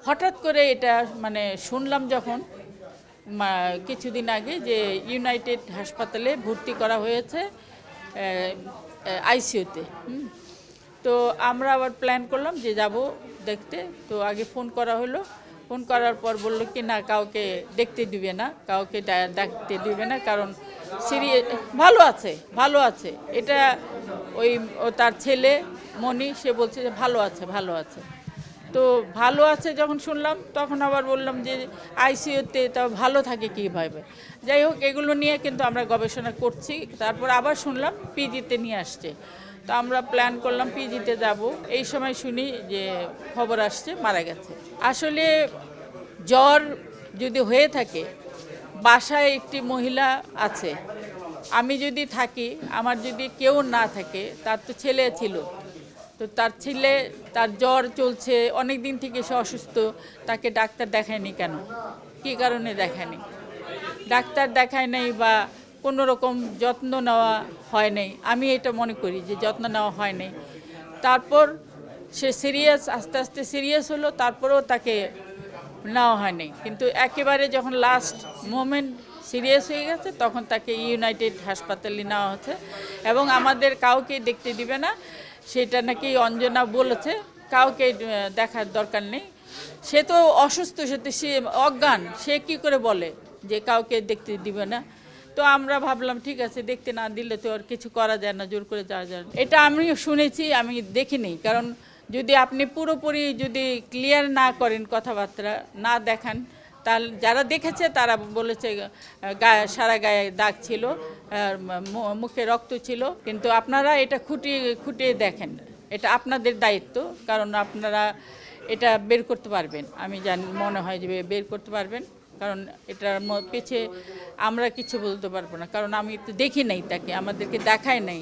হঠাৎ করে এটা মানে শুনলাম যখন কিছুদিন আগে যে ইউনাইটেড হাসপাতালে ভর্তি করা হয়েছে আইসিইউতে। তো আমরা আবার প্ল্যান করলাম যে যাব দেখতে। তো আগে ফোন করা হলো, ফোন করার পর বললো কি না কাউকে দেখতে দিবে না, কাউকে দেখতে দিবে না, কারণ ভালো আছে ভালো আছে। এটা তার ছেলে মনি সে বলছে যে ভালো আছে ভালো আছে। তো ভালো আছে যখন শুনলাম তখন আবার বললাম যে আইসিইউতে তা ভালো থাকে কীভাবে। যাই হোক, এগুলো নিয়ে কিন্তু আমরা গবেষণা করছি। তারপর আবার শুনলাম পিজিতে নিয়ে আসছে। তো আমরা প্ল্যান করলাম পিজিতে যাব। এই সময় শুনি যে খবর আসছে মারা গেছে। আসলে জ্বর যদি হয়ে থাকে, বাসায় একটি মহিলা আছে, আমি যদি থাকি, আমার যদি কেউ না থাকে, তার তো ছেলে ছিল, তো তার ছেলে তার জ্বর চলছে অনেক দিন থেকে, সে অসুস্থ, তাকে ডাক্তার দেখায়নি কেন? কী কারণে দেখায়নি? ডাক্তার দেখায় নাই বা কোনো রকম যত্ন নেওয়া হয় নাই, আমি এটা মনে করি যে যত্ন নেওয়া হয় নাই। তারপর সে সিরিয়াস, আস্তে আস্তে সিরিয়াস হলো, তারপরেও তাকে নেওয়া হয়নি। কিন্তু একেবারে যখন লাস্ট মোমেন্ট সিরিয়াস হয়ে গেছে তখন তাকে ইউনাইটেড হাসপাতালে নেওয়া হচ্ছে এবং আমাদের কাউকে দেখতে দিবে না, সেটা নাকি অঞ্জনা বলেছে। কাউকে দেখার দরকার নেই, সে তো অসুস্থ, সে অজ্ঞান, সে কি করে বলে যে কাউকে দেখতে দিবে না? তো আমরা ভাবলাম ঠিক আছে, দেখতে না দিলে তো আর কিছু করা যায় না, জোর করে যাওয়া যায় না। এটা আমিও শুনেছি, আমি দেখিনি। কারণ যদি আপনি পুরোপুরি যদি ক্লিয়ার না করেন, কথাবার্তা না দেখান, তাহলে যারা দেখেছে তারা বলেছে গায়ে, সারা গায়ে দাগ ছিল, মুখে রক্ত ছিল। কিন্তু আপনারা এটা খুঁটিয়ে দেখেন, এটা আপনাদের দায়িত্ব, কারণ আপনারা এটা বের করতে পারবেন। আমি জানি, মনে হয় যে বের করতে পারবেন, কারণ এটার পিছিয়ে আমরা কিছু বলতে পারবো না, কারণ আমি তো দেখি নাই, তাকে আমাদেরকে দেখায় নাই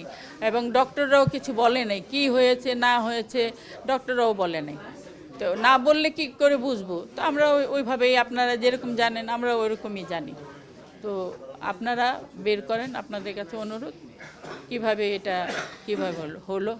এবং ডক্টররাও কিছু বলে নাই কি হয়েছে না হয়েছে, ডক্টররাও বলে নাই। তো না বললে কি করে বুঝবো? তো আমরা ওইভাবেই, আপনারা যেরকম জানেন আমরা ওইরকমই জানি। তো আপনারা বের করেন, আপনাদের কাছে অনুরোধ, কিভাবে এটা কিভাবে হলো।